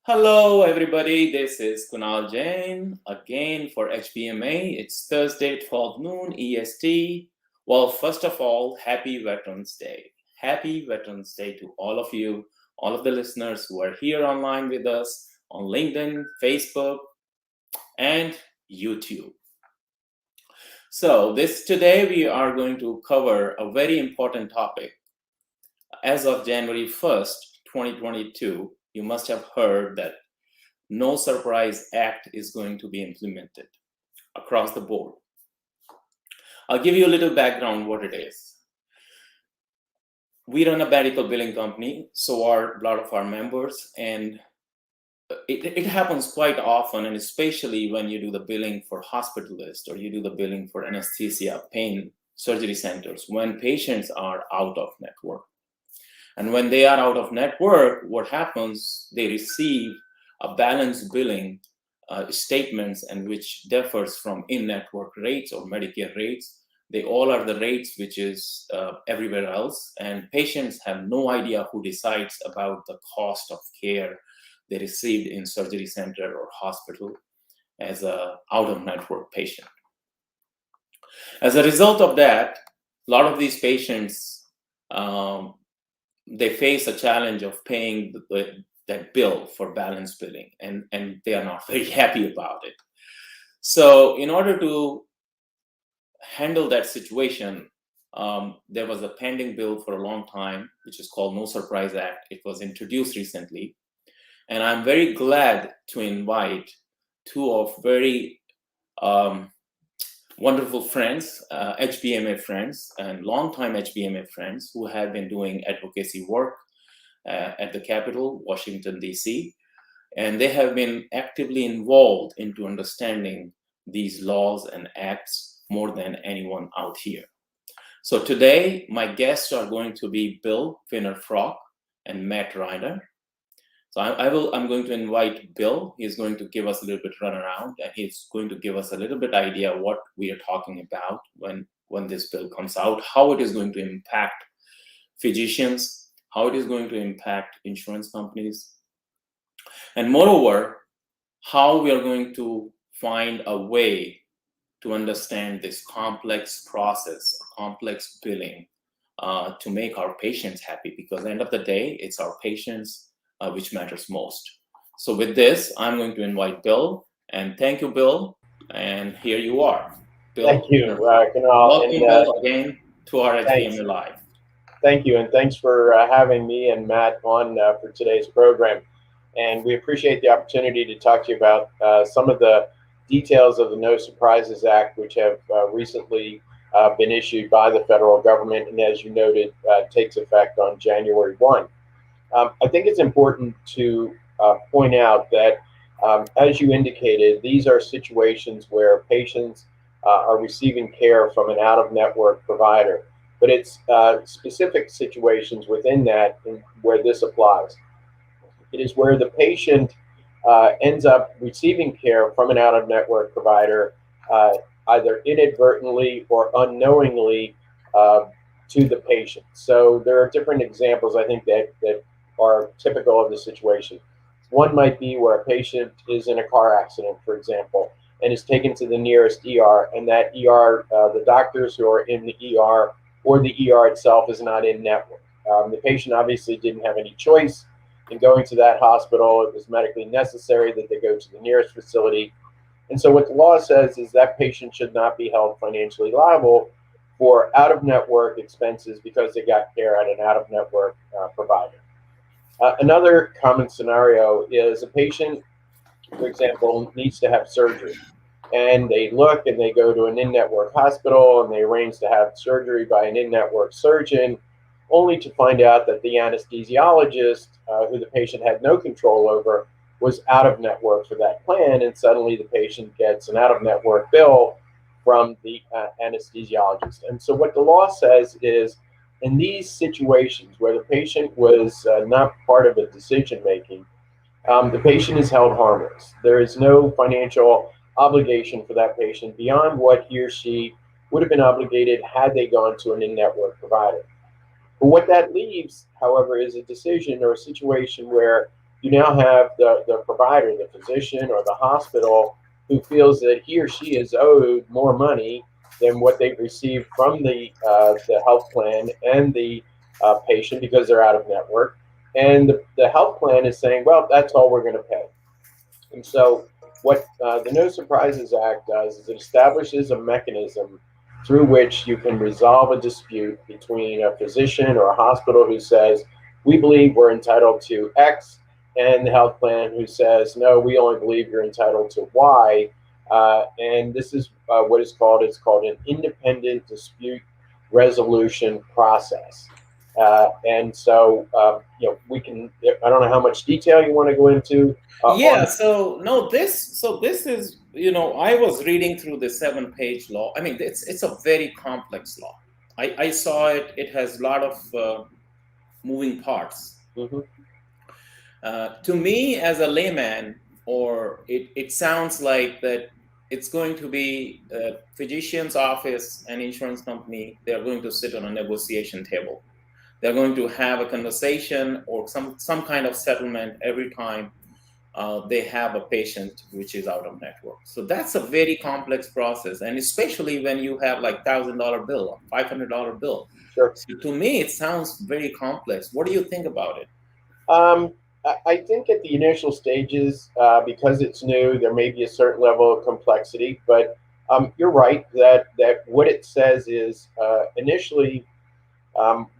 Hello, everybody. This is Kunal Jain again for HBMA. It's Thursday, 12 noon EST. Well, first of all, happy Veterans Day. Happy Veterans Day to all of you, all of the listeners who are here online with us on LinkedIn, Facebook, and YouTube. So, today we are going to cover a very important topic. As of January 1st, 2022, you must have heard that No Surprise Act is going to be implemented across the board. I'll give you a little background what it is. We run a medical billing company, so are a lot of our members, and it happens quite often, and especially when you do the billing for hospitalists or you do the billing for anesthesia, pain, surgery centers, when patients are out of network. And when they are out of network, what happens, they receive a balanced billing statements, and which differs from in-network rates or Medicare rates. They all are the rates which is everywhere else, and patients have no idea who decides about the cost of care they received in surgery center or hospital as a out-of-network patient. As a result of that, a lot of these patients they face a challenge of paying that bill for balance billing, and they are not very happy about it. So in order to handle that situation, there was a pending bill for a long time, which is called No Surprise Act. It was introduced recently, and I'm very glad to invite two of very wonderful friends, HBMA friends, and longtime HBMA friends who have been doing advocacy work at the Capitol, Washington, D.C., and they have been actively involved into understanding these laws and acts more than anyone out here. So today, my guests are going to be Bill Finner-Frock and Matt Reiner. So I'm going to invite Bill. He's going to give us a little bit runaround, and he's going to give us a little bit idea what we are talking about when this bill comes out, how it is going to impact physicians, how it is going to impact insurance companies, and moreover, how we are going to find a way to understand this complex process, complex billing, to make our patients happy, because at the end of the day, it's our patients which matters most. So with this, I'm going to invite Bill, and thank you, Bill, and here you are. Bill, thank you, Kunal. welcome, Bill, again to our Thanks. HBMA Live. Thank you, and thanks for having me and Matt on for today's program. And we appreciate the opportunity to talk to you about some of the details of the No Surprises Act, which have recently been issued by the federal government, and as you noted, takes effect on January 1. I think it's important to point out that, as you indicated, these are situations where patients are receiving care from an out-of-network provider. But it's specific situations within that where this applies. It is where the patient ends up receiving care from an out-of-network provider, either inadvertently or unknowingly to the patient. So there are different examples, I think, that are typical of the situation. One might be where a patient is in a car accident, for example, and is taken to the nearest ER, and that ER, the doctors who are in the ER or the ER itself is not in network. The patient obviously didn't have any choice in going to that hospital. It was medically necessary that they go to the nearest facility. And so what the law says is that patient should not be held financially liable for out-of-network expenses because they got care at an out-of-network provider. Another common scenario is a patient, for example, needs to have surgery. And they look and they go to an in-network hospital and they arrange to have surgery by an in-network surgeon, only to find out that the anesthesiologist, who the patient had no control over, was out of network for that plan, and suddenly the patient gets an out-of-network bill from the anesthesiologist. And so what the law says is, in these situations where the patient was not part of a decision-making, the patient is held harmless. There is no financial obligation for that patient beyond what he or she would have been obligated had they gone to an in-network provider. But what that leaves, however, is a decision or a situation where you now have the provider, the physician, or the hospital who feels that he or she is owed more money than what they've received from the health plan and the patient because they're out of network. And the health plan is saying, well, that's all we're going to pay. And so, what the No Surprises Act does is it establishes a mechanism through which you can resolve a dispute between a physician or a hospital who says, we believe we're entitled to X, and the health plan who says, no, we only believe you're entitled to Y. And this is what it's called an independent dispute resolution process. And so, we can, I don't know how much detail you want to go into Yeah, on. so no, this is, I was reading through the 7-page law. I mean, it's a very complex law. I saw it. It has a lot of moving parts. Mhm. To me, as a layman, or it sounds like that it's going to be a physician's office and insurance company. They're going to sit on a negotiation table. They're going to have a conversation or some kind of settlement every time they have a patient which is out of network. So that's a very complex process, and especially when you have like $1,000 bill, $500 bill. Sure. So to me, it sounds very complex. What do you think about it? I think at the initial stages, because it's new, there may be a certain level of complexity. But you're right that what it says is initially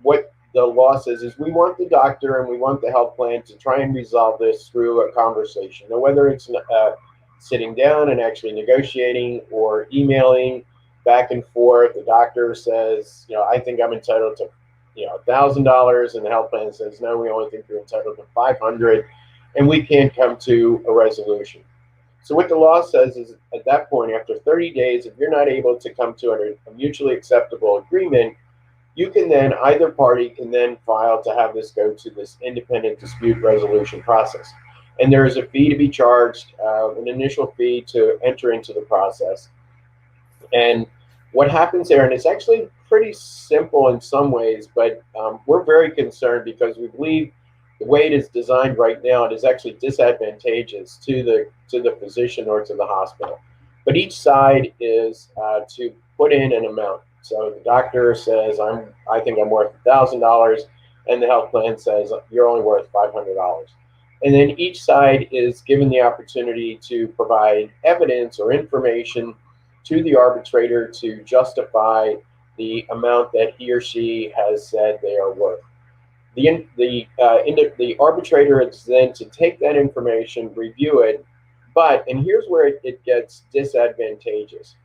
what the law says is we want the doctor and we want the health plan to try and resolve this through a conversation. Now, whether it's sitting down and actually negotiating or emailing back and forth, the doctor says, I think I'm entitled to, $1,000, and the health plan says, no, we only think you're entitled to 500, and we can't come to a resolution. So what the law says is at that point, after 30 days, if you're not able to come to a mutually acceptable agreement, you can then, either party can then file to have this go to this independent dispute resolution process. And there is a fee to be charged, an initial fee to enter into the process. And what happens there, and it's actually pretty simple in some ways, but we're very concerned because we believe the way it is designed right now, it is actually disadvantageous to the physician or to the hospital. But each side is to put in an amount. So the doctor says, I think I'm worth $1,000, and the health plan says you're only worth $500. And then each side is given the opportunity to provide evidence or information to the arbitrator to justify the amount that he or she has said they are worth. The arbitrator is then to take that information, review it, and here's where it gets disadvantageous.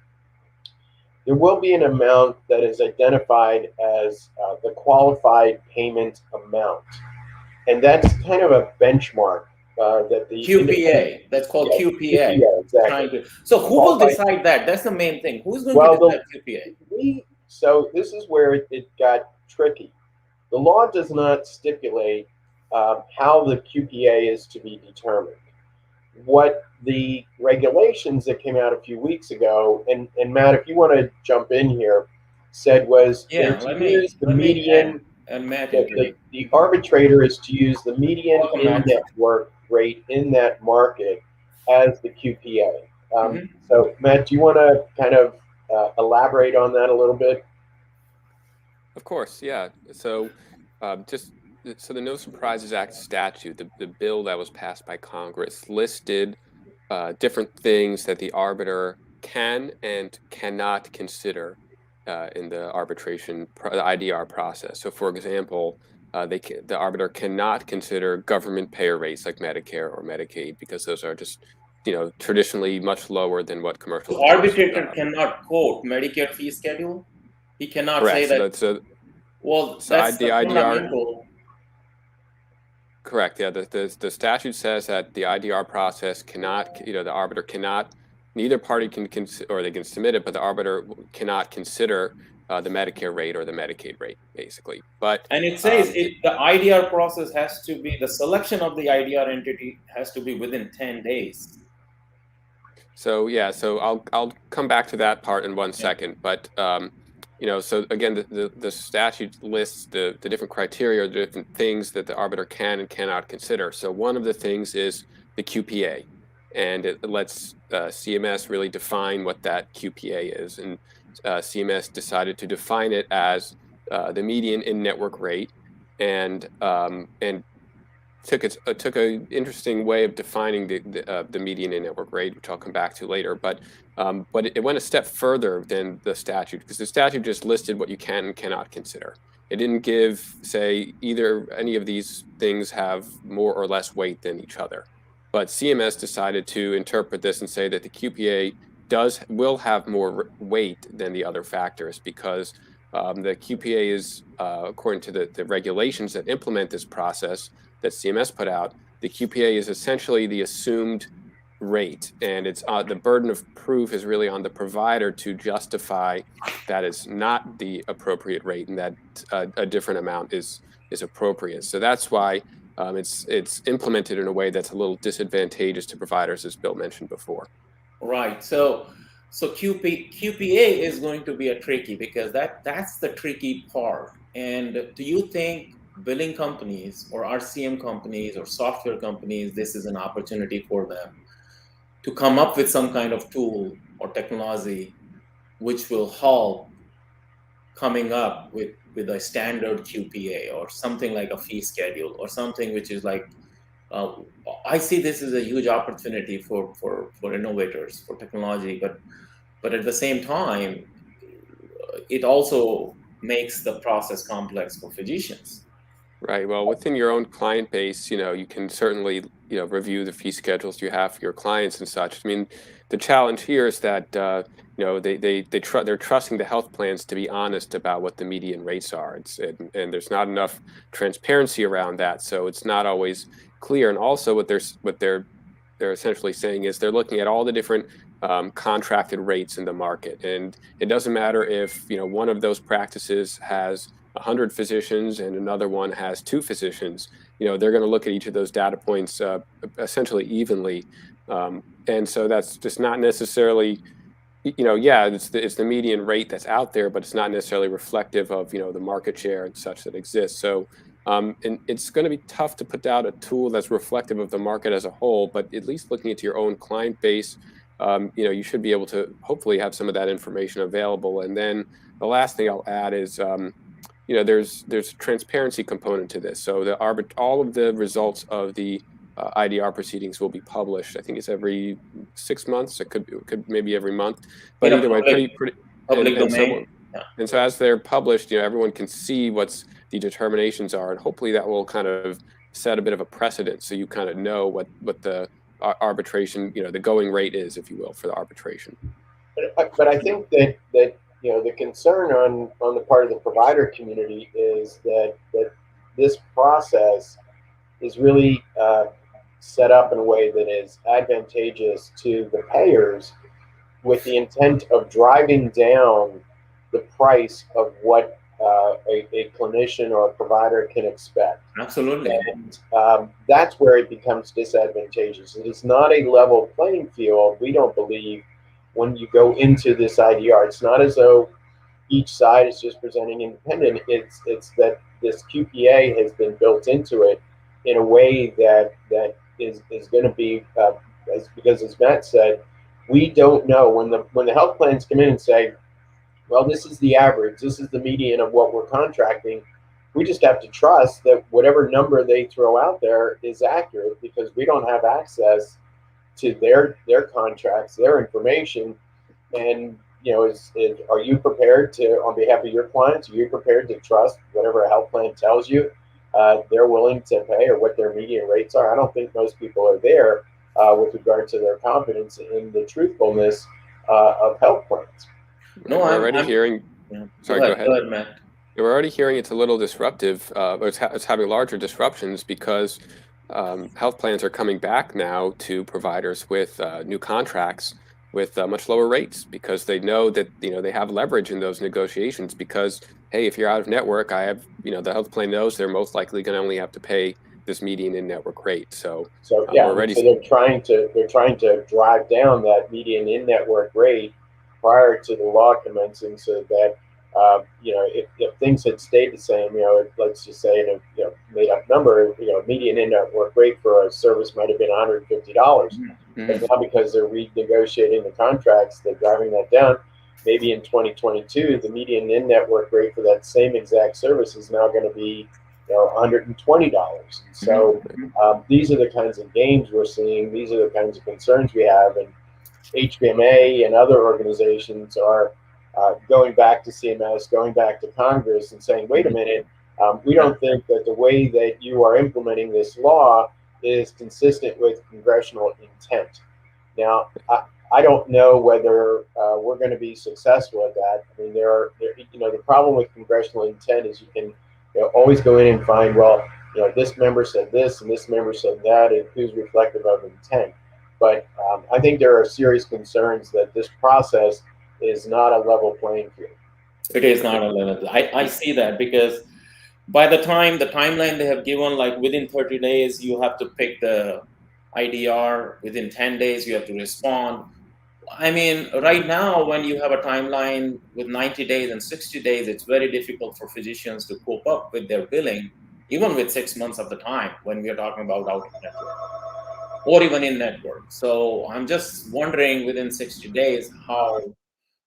There will be an amount that is identified as the qualified payment amount, and that's kind of a benchmark that the QPA. That's called QPA. QPA, exactly. So who will decide that? That's the main thing. Who's going to decide QPA? So this is where it got tricky. The law does not stipulate how the QPA is to be determined. What the regulations that came out a few weeks ago, and Matt, if you want to jump in here, said was use the median. And Matt, the arbitrator is to use the median in-network rate in that market as the QPA. So, Matt, do you want to kind of elaborate on that a little bit? Of course, yeah. So, so the No Surprises Act statute, the bill that was passed by Congress, listed different things that the arbiter can and cannot consider in the arbitration, the IDR process. So, for example, the arbiter cannot consider government payer rates like Medicare or Medicaid because those are just, traditionally much lower than what commercial. The arbitrator cannot quote Medicare fee schedule. He cannot say that. That's the fundamental. Correct. Yeah, the statute says that the IDR process cannot, the arbiter cannot. Neither party can or they can submit it, but the arbiter cannot consider the Medicare rate or the Medicaid rate, basically. And it says the IDR process has to be, the selection of the IDR entity has to be within 10 days. So yeah, so I'll come back to that part in one second, but So again, the statute lists the different criteria, the different things that the arbiter can and cannot consider. So one of the things is the QPA, and it lets CMS really define what that QPA is. And CMS decided to define it as the median in-network rate, and took an interesting way of defining the median in-network rate, which I'll come back to later. But it went a step further than the statute, because the statute just listed what you can and cannot consider. It didn't say either any of these things have more or less weight than each other. But CMS decided to interpret this and say that the QPA will have more weight than the other factors, because the QPA is, according to the regulations that implement this process that CMS put out, the QPA is essentially the assumed rate, and it's the burden of proof is really on the provider to justify that is not the appropriate rate, and that a different amount is appropriate. So that's why it's implemented in a way that's a little disadvantageous to providers, as Bill mentioned before. Right. So QPA is going to be a tricky, because that's the tricky part. And do you think billing companies or RCM companies or software companies, this is an opportunity for them to come up with some kind of tool or technology which will help coming up with a standard QPA or something like a fee schedule or something which is like, I see this as a huge opportunity for innovators, for technology, but at the same time, it also makes the process complex for physicians. Right. Well, within your own client base, you can certainly, review the fee schedules you have for your clients and such. I mean, the challenge here is that, they're trusting the health plans to be honest about what the median rates are. And there's not enough transparency around that, so it's not always clear. And also, what they're essentially saying is they're looking at all the different contracted rates in the market, and it doesn't matter if one of those practices has 100 physicians and another one has 2 physicians. They're going to look at each of those data points essentially evenly, and so that's just not necessarily, it's the median rate that's out there, but it's not necessarily reflective of the market share and such that exists. So and it's going to be tough to put out a tool that's reflective of the market as a whole, but at least looking at your own client base, you should be able to hopefully have some of that information available. And then the last thing I'll add is there's a transparency component to this. So all of the results of the IDR proceedings will be published. I think it's every 6 months. It could maybe every month. But either way, pretty public domain. And so as they're published, everyone can see what's the determinations are, and hopefully that will kind of set a bit of a precedent, so you kind of know what the arbitration, the going rate is, if you will, for the arbitration. But I think that the concern on the part of the provider community is that this process is really set up in a way that is advantageous to the payers, with the intent of driving down the price of what a clinician or a provider can expect. Absolutely. And that's where it becomes disadvantageous. It is not a level playing field, we don't believe, when you go into this IDR. It's not as though each side is just presenting independent. It's that this QPA has been built into it in a way that is going to be, because as Matt said, we don't know when the health plans come in and say, well, this is the average, this is the median of what we're contracting. We just have to trust that whatever number they throw out there is accurate, because we don't have access to their contracts, their information. And are you prepared to, on behalf of your clients, are you prepared to trust whatever a health plan tells you they're willing to pay, or what their median rates are? I don't think most people are there with regard to their confidence in the truthfulness of health plans. No, we're already hearing. Yeah. Sorry, go ahead. Go ahead, Matt. We're already hearing it's a little disruptive, or it's having larger disruptions, because health plans are coming back now to providers with new contracts with much lower rates, because they know that they have leverage in those negotiations. Because hey, if you're out of network, I have the health plan knows they're most likely going to only have to pay this median in-network rate. So they're trying to drive down that median in-network rate prior to the law commencing, so that If things had stayed the same, let's just say in a made up number, median in-network rate for a service might have been $150. But now because they're renegotiating the contracts, they're driving that down. Maybe in 2022, the median in-network rate for that same exact service is now going to be $120. So these are the kinds of games we're seeing. These are the kinds of concerns we have. And HBMA and other organizations are going back to CMS, going back to Congress and saying, wait a minute, we don't think that the way that you are implementing this law is consistent with congressional intent. Now, I don't know whether we're going to be successful at that. I mean, the problem with congressional intent is you can always go in and find, well, this member said this and this member said that, and who's reflective of intent. But I think there are serious concerns that this process is not a level playing field. It is not a level. I see that because by the timeline they have given, like within 30 days, you have to pick the IDR. Within 10 days, you have to respond. I mean, right now, when you have a timeline with 90 days and 60 days, it's very difficult for physicians to cope up with their billing, even with 6 months of the time when we are talking about out of network or even in network. So I'm just wondering within 60 days how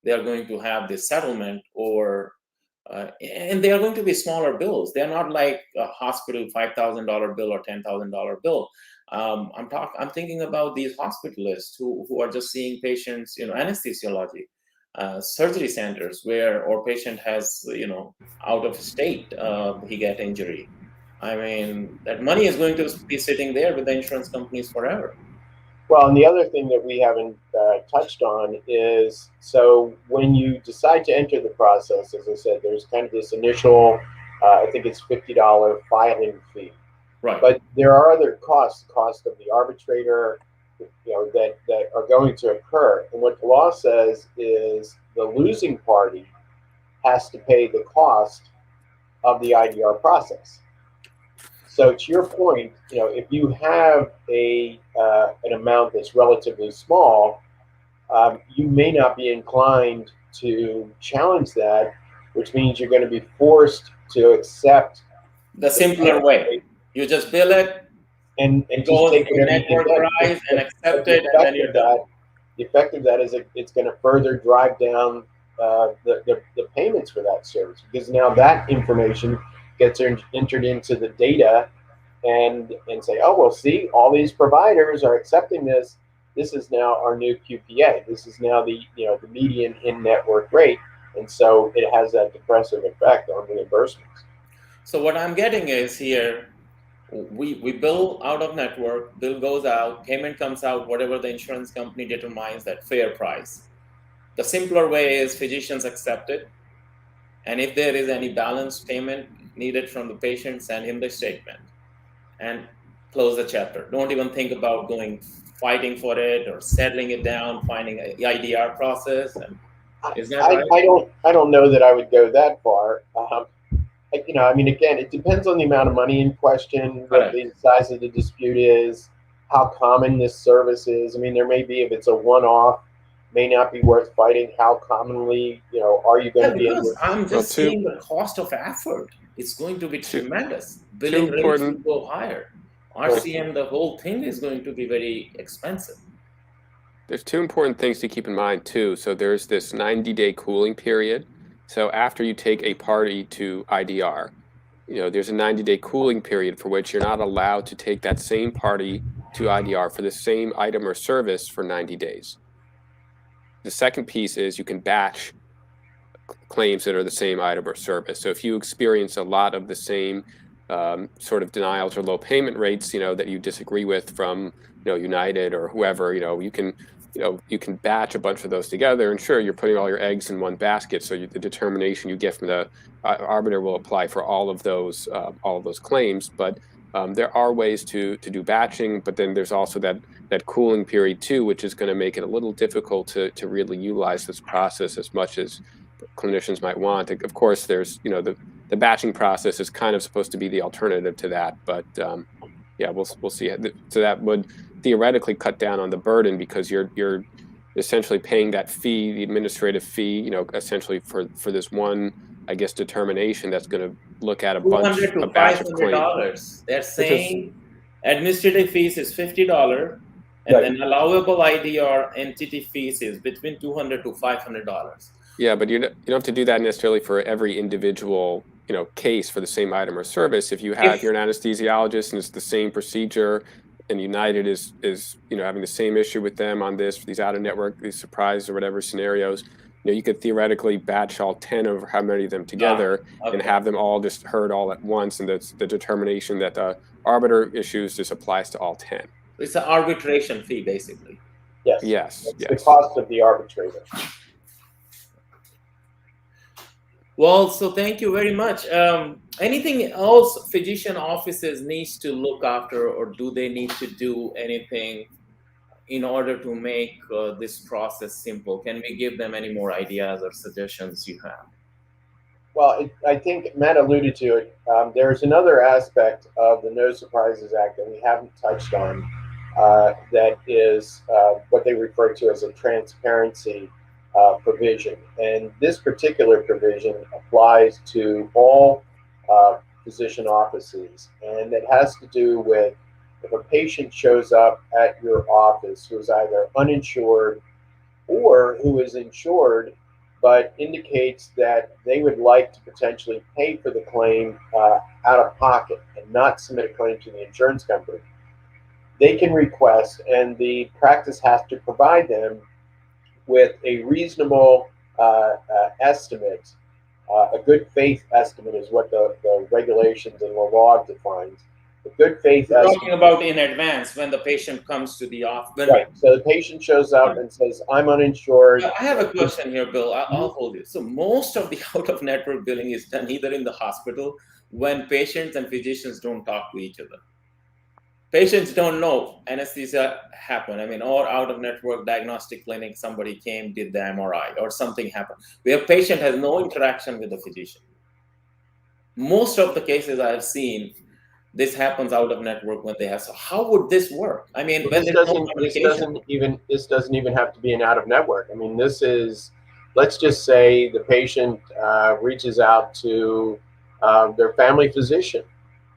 they are going to have this settlement, and they are going to be smaller bills. They're not like a hospital $5,000 bill or $10,000 bill. I'm thinking about these hospitalists who are just seeing patients, anesthesiology, surgery centers where our patient has, out of state, he get injury. I mean, that money is going to be sitting there with the insurance companies forever. Well, and the other thing that we haven't touched on is, so when you decide to enter the process, as I said, there's kind of this initial, I think it's $50 filing fee. Right. But there are other costs, cost of the arbitrator, that are going to occur. And what the law says is the losing party has to pay the cost of the IDR process. So to your point, if you have an amount that's relatively small, you may not be inclined to challenge that, which means you're going to be forced to accept the simpler way. You just bill it, and it just goes take in network price and accept it, and then you're done. The effect of that is it's going to further drive down the payments for that service, because now that information gets entered into the data and say, oh, well, see, all these providers are accepting this. This is now our new QPA. This is now the median in-network rate. And so it has that depressive effect on reimbursements. So what I'm getting is here, we bill out of network, bill goes out, payment comes out, whatever the insurance company determines that fair price. The simpler way is physicians accept it. And if there is any balance payment needed from the patient, send him the statement and close the chapter. Don't even think about fighting for it or settling it down, finding an IDR process. And is that right? I don't know that I would go that far. I mean, again, it depends on the amount of money in question, what the size of the dispute is, how common this service is. I mean, there may be, if it's a one-off, may not be worth fighting. How commonly, are you going to be able to? I'm just seeing the cost of effort. It's going to be tremendous. Billing rates will go higher. RCM, the whole thing is going to be very expensive. There's two important things to keep in mind, too. So there's this 90-day cooling period. So after you take a party to IDR, there's a 90-day cooling period for which you're not allowed to take that same party to IDR for the same item or service for 90 days. The second piece is you can batch claims that are the same item or service. So if you experience a lot of the same sort of denials or low payment rates, that you disagree with from, United or whoever, you can batch a bunch of those together, and sure, you're putting all your eggs in one basket. So the determination you get from the arbiter will apply for all of those claims. But there are ways to do batching, but then there's also that cooling period too, which is going to make it a little difficult to really utilize this process as much as clinicians might want. Of course, there's the batching process is kind of supposed to be the alternative to that, but yeah, we'll see. So that would theoretically cut down on the burden, because you're essentially paying that fee, the administrative fee, essentially for this one, I guess, determination that's going to look at a $200 to batch of claims, $500. They're which is, saying administrative fees is $50, and Right. then allowable ID or entity fees is between $200 to $500. yeah, but you don't have to do that necessarily for every individual, case for the same item or service. If you're an anesthesiologist and it's the same procedure, and United is having the same issue with them on these out of network, these surprise or whatever scenarios, you could theoretically batch all 10 of how many of them together and have them all just heard all at once, and that's the determination that the arbiter issues just applies to all 10. It's an arbitration fee, basically. Yes. It's the cost of the arbitrator. Well, so thank you very much. Anything else physician offices needs to look after, or do they need to do anything in order to make this process simple? Can we give them any more ideas or suggestions you have? Well, I think Matt alluded to it. There's another aspect of the No Surprises Act that we haven't touched on, that is what they refer to as a transparency provision. And this particular provision applies to all physician offices. And it has to do with if a patient shows up at your office who is either uninsured or who is insured but indicates that they would like to potentially pay for the claim out of pocket and not submit a claim to the insurance company, they can request, and the practice has to provide them with a reasonable estimate. A good faith estimate is what the regulations and the law defines. A good faith estimate. Talking about in advance when the patient comes to the office. Right. So the patient shows up and says, "I'm uninsured." I have a question here, Bill. I'll hold you. So most of the out-of-network billing is done either in the hospital when patients and physicians don't talk to each other. Patients don't know anesthesia happened. Or out-of-network diagnostic clinic, somebody came, did the MRI, or something happened, where patient has no interaction with the physician. Most of the cases I've seen, this happens out-of-network when they have. So how would this work? This doesn't even have to be an out-of-network. This is, let's just say the patient reaches out to their family physician,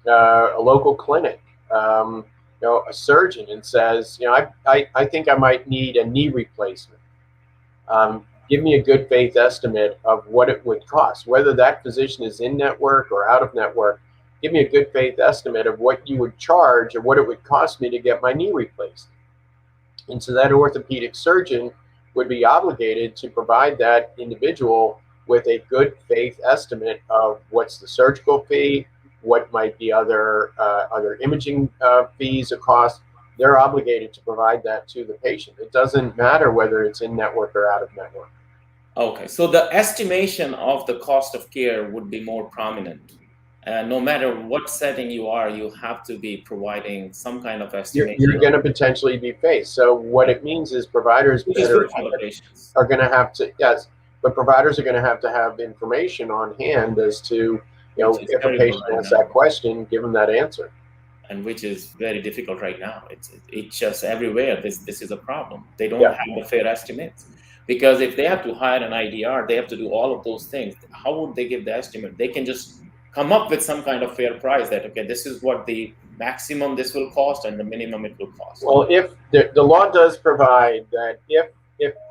a local clinic, a surgeon, and says, I think I might need a knee replacement. Give me a good faith estimate of what it would cost, whether that physician is in network or out of network. Give me a good faith estimate of what you would charge or what it would cost me to get my knee replaced. And so that orthopedic surgeon would be obligated to provide that individual with a good faith estimate of what's the surgical fee, what might be other imaging fees or costs. They're obligated to provide that to the patient. It doesn't matter whether it's in network or out of network. Okay, so the estimation of the cost of care would be more prominent. No matter what setting you are, you have to be providing some kind of estimation. You're going to potentially be faced. So what it means is providers are going to have to, yes, but providers are going to have information on hand as to, if a patient asks that question, give them that answer. And which is very difficult right now. It's just everywhere. This is a problem. They don't have the fair estimates. Because if they have to hire an IDR, they have to do all of those things. How would they give the estimate? They can just come up with some kind of fair price that, okay, this is what the maximum this will cost and the minimum it will cost. Well, if the law does provide that if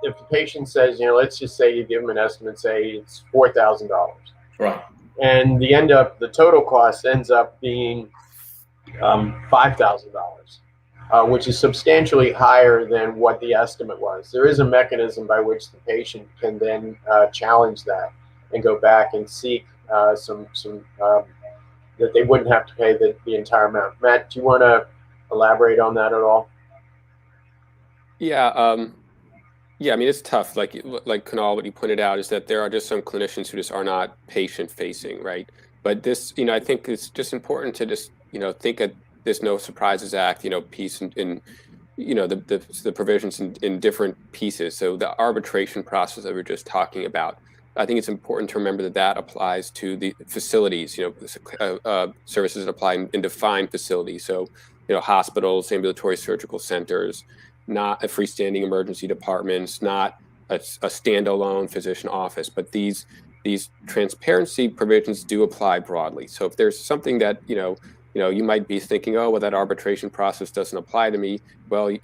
the patient says, let's just say you give them an estimate, say it's $4,000. Right. And the total cost ends up being $5,000, which is substantially higher than what the estimate was. There is a mechanism by which the patient can then challenge that and go back and seek some that they wouldn't have to pay the entire amount. Matt, do you want to elaborate on that at all? Yeah, it's tough. Like Kunal, what you pointed out is that there are just some clinicians who just are not patient-facing, right? But this, I think it's just important to just, think of this No Surprises Act, piece in the provisions in different pieces. So the arbitration process that we were just talking about, I think it's important to remember that applies to the facilities, services that apply in defined facilities. So, hospitals, ambulatory surgical centers, not a freestanding emergency department. It's not a standalone physician office, but these transparency provisions do apply broadly. So if there's something that, you might be thinking, oh, well, that arbitration process doesn't apply to me. Well,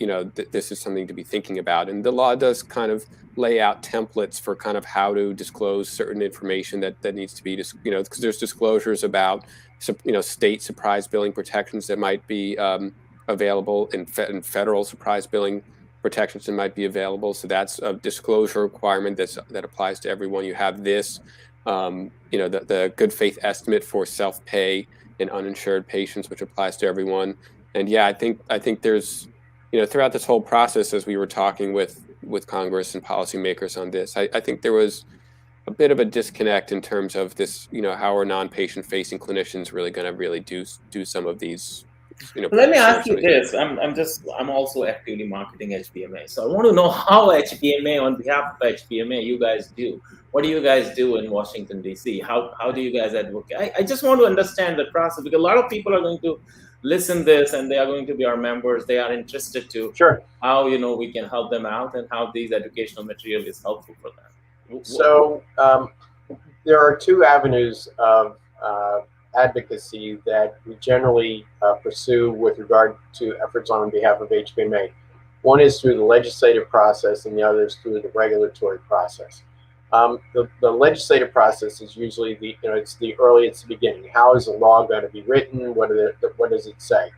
this is something to be thinking about. And the law does kind of lay out templates for kind of how to disclose certain information that needs to be, because there's disclosures about, state surprise billing protections that might be available, and federal surprise billing protections that might be available. So that's a disclosure requirement that applies to everyone. You have this, the good faith estimate for self-pay in uninsured patients, which applies to everyone. And yeah, I think there's, throughout this whole process, as we were talking with Congress and policymakers on this, I think there was a bit of a disconnect in terms of this, how are non-patient facing clinicians really going to really do some of these, Let me ask you this. I'm also actively marketing HBMA. So I want to know how HBMA, on behalf of HBMA, you guys do. What do you guys do in Washington, D.C.? How do you guys advocate? I just want to understand the process, because a lot of people are going to listen this and they are going to be our members. They are interested to how, we can help them out and how these educational material is helpful for them. So there are two avenues of advocacy that we generally pursue with regard to efforts on behalf of HBMA. One is through the legislative process, and the other is through the regulatory process. The legislative process is usually it's the beginning. How is the law going to be written? What does it say?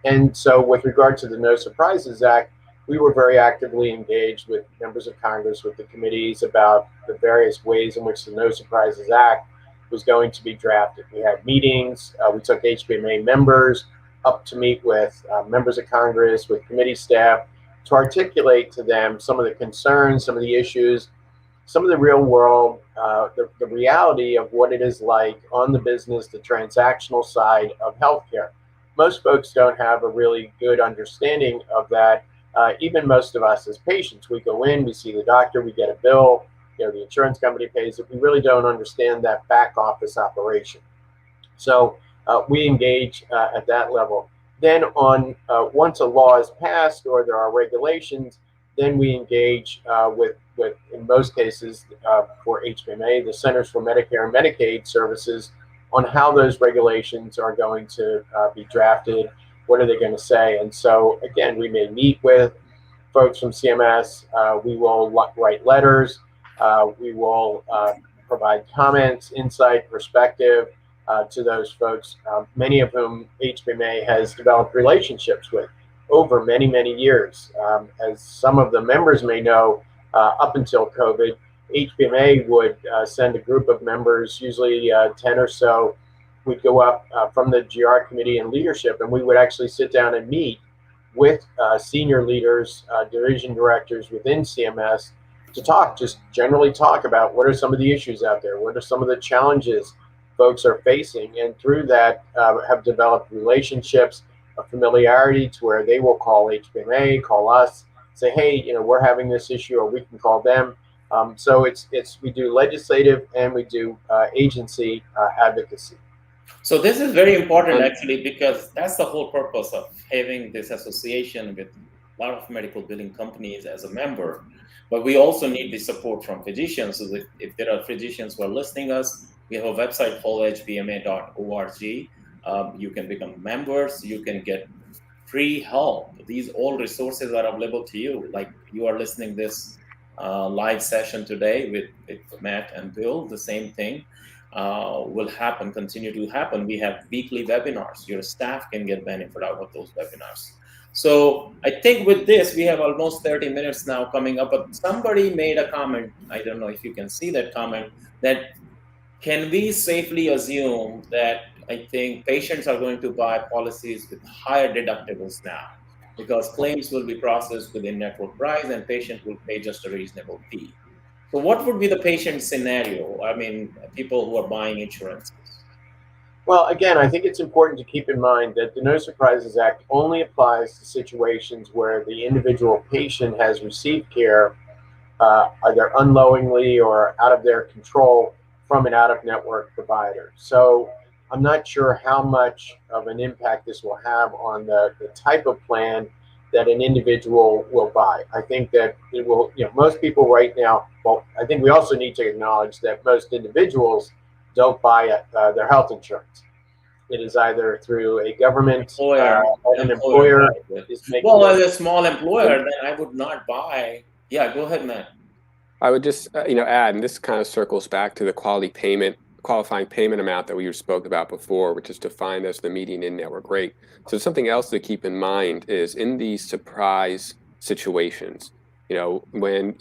And so with regard to the No Surprises Act, we were very actively engaged with members of Congress, with the committees, about the various ways in which the No Surprises Act was going to be drafted. We had meetings. We took HBMA members up to meet with members of Congress, with committee staff, to articulate to them some of the concerns, some of the issues, some of the real world, the reality of what it is like on the business, the transactional side of healthcare. Most folks don't have a really good understanding of that. Even most of us as patients, we go in, we see the doctor, we get a bill, the insurance company pays it. We really don't understand that back office operation. So we engage at that level. Then once a law is passed or there are regulations, then we engage with in most cases for HBMA, the Centers for Medicare and Medicaid Services, on how those regulations are going to be drafted. What are they going to say? And so, again, we may meet with folks from CMS. We will write letters. We will provide comments, insight, perspective to those folks, many of whom HBMA has developed relationships with over many, many years. As some of the members may know, up until COVID, HBMA would send a group of members, usually 10 or so. We'd go up from the GR committee and leadership, and we would actually sit down and meet with senior leaders, division directors within CMS, to just generally talk about what are some of the issues out there, what are some of the challenges folks are facing, and through that have developed relationships, a familiarity to where they will call HBMA, call us, say, hey, we're having this issue, or we can call them. So we do legislative and we do agency advocacy. So this is very important, actually, because that's the whole purpose of having this association with a lot of medical billing companies as a member. But we also need the support from physicians. So that if there are physicians who are listening us, we have a website called hbma.org. You can become members. You can get free help. These all resources are available to you. Like you are listening this live session today with Matt and Bill, the same thing will happen, continue to happen. We have weekly webinars. Your staff can get benefit out of those webinars. So I think with this, we have almost 30 minutes now coming up, but somebody made a comment. I don't know if you can see that comment, that can we safely assume that I think patients are going to buy policies with higher deductibles now, because claims will be processed within network price and patient will pay just a reasonable fee. So what would be the patient scenario? I mean, people who are buying insurance. Well, again, I think it's important to keep in mind that the No Surprises Act only applies to situations where the individual patient has received care either unknowingly or out of their control from an out-of-network provider. So I'm not sure how much of an impact this will have on the type of plan that an individual will buy. I think that it will, most people right now, well, I think we also need to acknowledge that most individuals don't buy their health insurance. It is either through a government, an employer right. is making. Well, as a small employer, then I would not buy. Yeah, go ahead, Matt. I would just add, and this kind of circles back to the qualifying payment amount that we spoke about before, which is defined as the median in-network rate. So something else to keep in mind is in these surprise situations, when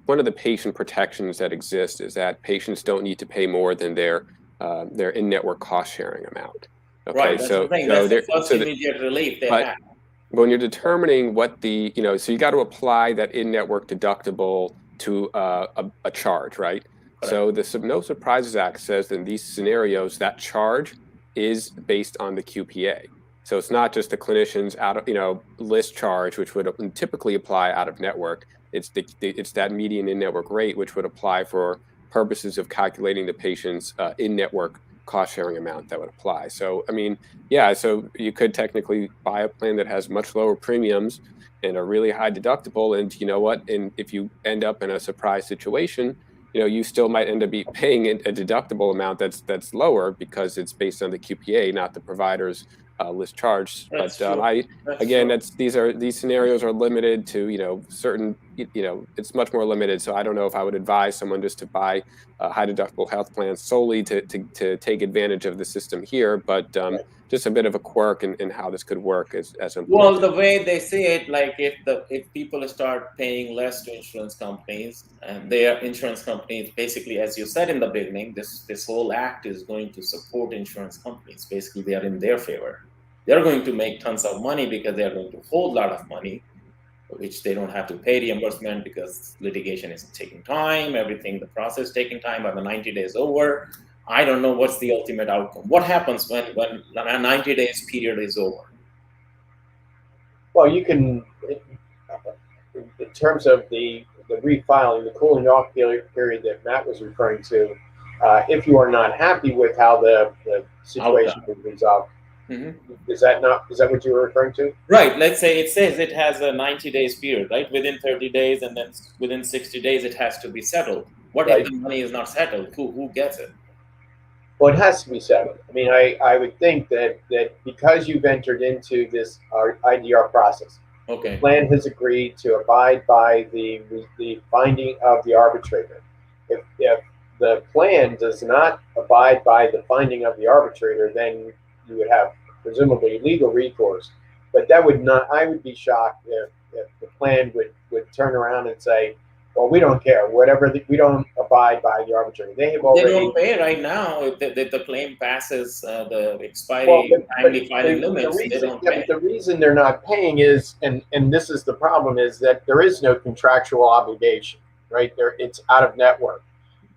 one of the patient protections that exist is that patients don't need to pay more than their in-network cost sharing amount. Okay, right. That's the thing. That's the first immediate relief they have. When you're determining what so you got to apply that in-network deductible to a charge, right? Correct. So the No Surprises Act says in these scenarios that charge is based on the QPA. So it's not just the clinician's out of list charge, which would typically apply out of network. It's that median in-network rate, which would apply for purposes of calculating the patient's in-network cost sharing amount that would apply. So I mean, yeah, so you could technically buy a plan that has much lower premiums and a really high deductible, and you know what? And if you end up in a surprise situation, you still might end up paying a deductible amount that's lower because it's based on the QPA, not the provider's list charge. That's but true. these scenarios are limited to certain it's much more limited. So I don't know if I would advise someone just to buy high deductible health plans solely to take advantage of the system here, but just a bit of a quirk in how this could work as well, the way they say it, like if people start paying less to insurance companies, and their insurance companies, basically, as you said in the beginning, this whole act is going to support insurance companies. Basically, they are in their favor. They're going to make tons of money because they are going to hold a lot of money, which they don't have to pay reimbursement because litigation is taking time, the process taking time, but the 90 days over. I don't know what's the ultimate outcome. What happens when a 90 days period is over? Well, you can, in terms of the refiling, the cooling off period that Matt was referring to, if you are not happy with how the situation was resolved, is that what you were referring to? Right. Let's say it says it has a 90 days period, right? Within 30 days, and then within 60 days, it has to be settled. What if the money is not settled? Who gets it? Well, it has to be settled. I mean, I would think that because you've entered into this IDR process, okay, the plan has agreed to abide by the finding of the arbitrator. If the plan does not abide by the finding of the arbitrator, then you would have presumably legal recourse. But that would not. I would be shocked if the plan would turn around and say, well, we don't care. Whatever we don't abide by the arbitrator. They don't pay right now. If the claim passes the expiry timely filing limits, they don't pay. But the reason they're not paying is, and this is the problem, is that there is no contractual obligation, right? It's out of network.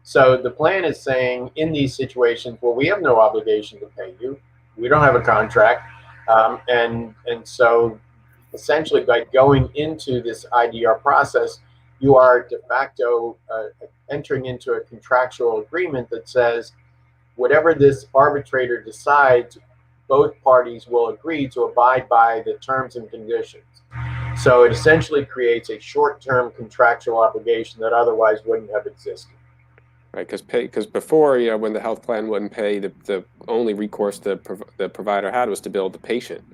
So the plan is saying in these situations, well, we have no obligation to pay you. We don't have a contract, and so essentially by going into this IDR process, you are de facto entering into a contractual agreement that says whatever this arbitrator decides, both parties will agree to abide by the terms and conditions. So it essentially creates a short-term contractual obligation that otherwise wouldn't have existed. Right, because before, when the health plan wouldn't pay, the only recourse the provider had was to bill the patient.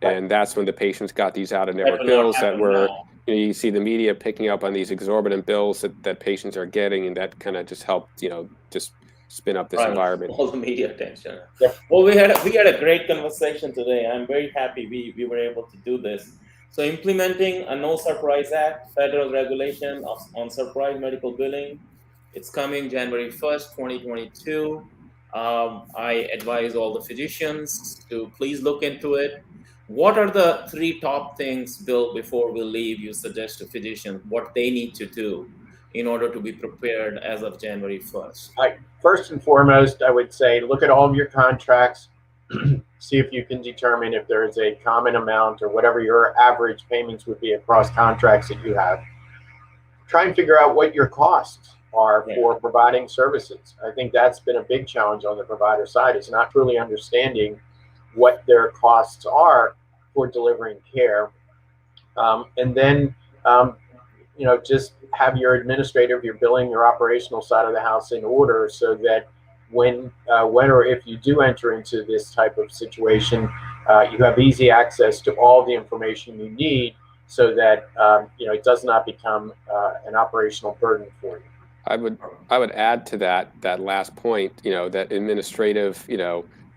And that's when the patients got these out-of-network bills that were, you see the media picking up on these exorbitant bills that patients are getting, and that kind of just helped, just spin up this environment. All the media attention. Yep. Well, we had a great conversation today. I'm very happy we were able to do this. So implementing a No Surprise Act, federal regulation on surprise medical billing. It's coming January 1st, 2022. I advise all the physicians to please look into it. What are the 3 top things, Bill, before we leave, you suggest to physicians what they need to do in order to be prepared as of January 1st? First and foremost, I would say look at all of your contracts, see if you can determine if there is a common amount or whatever your average payments would be across contracts that you have. Try and figure out what your costs are for providing services. I think that's been a big challenge on the provider side, is not truly understanding what their costs are for delivering care. And then just have your administrative, your billing, your operational side of the house in order, so that when or if you do enter into this type of situation, you have easy access to all the information you need, so that it does not become an operational burden for you. I would add to that last point, that administrative,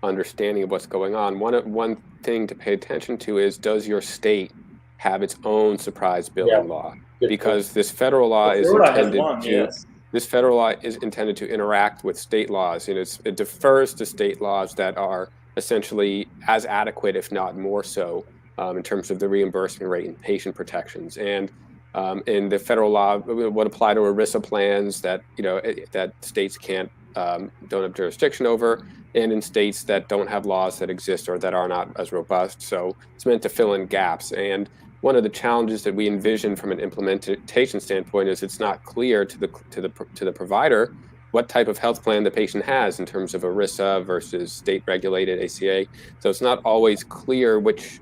understanding of what's going on. One thing to pay attention to is, does your state have its own surprise billing Yeah, law? good Because this federal law is Florida has intended one, to yes. this federal law is intended to interact with state laws. It defers to state laws that are essentially as adequate, if not more so, in terms of the reimbursement rate and patient protections. And the federal law would apply to ERISA plans that that states don't have jurisdiction over, and in states that don't have laws that exist or that are not as robust. So it's meant to fill in gaps. And one of the challenges that we envision from an implementation standpoint is it's not clear to the provider what type of health plan the patient has in terms of ERISA versus state regulated ACA. So it's not always clear which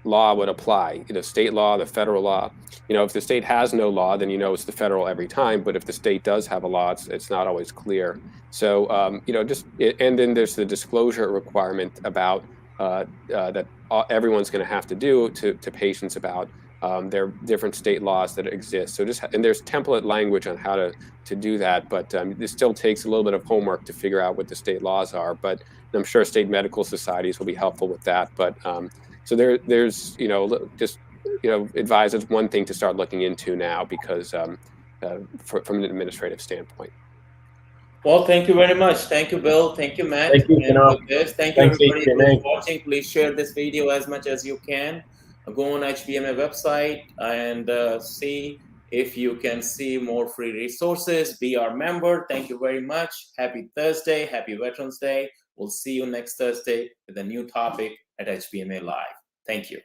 law would apply, state law, the federal law. If the state has no law, then it's the federal every time. But if the state does have a law, it's not always clear. So and then there's the disclosure requirement about that everyone's going to have to do to patients about their different state laws that exist. So and there's template language on how to do that, but it still takes a little bit of homework to figure out what the state laws are. But I'm sure state medical societies will be helpful with that. But so there's just advise it's one thing to start looking into now, because from an administrative standpoint. Well, thank you very much. Thank you, Bill. Thank you, Matt. Thank you, And Kunal. with this, thank you, Thanks, everybody HBMA. who's watching. Please share this video as much as you can. Go on HBMA website and see if you can see more free resources. Be our member. Thank you very much. Happy Thursday. Happy Veterans Day. We'll see you next Thursday with a new topic at HBMA Live. Thank you.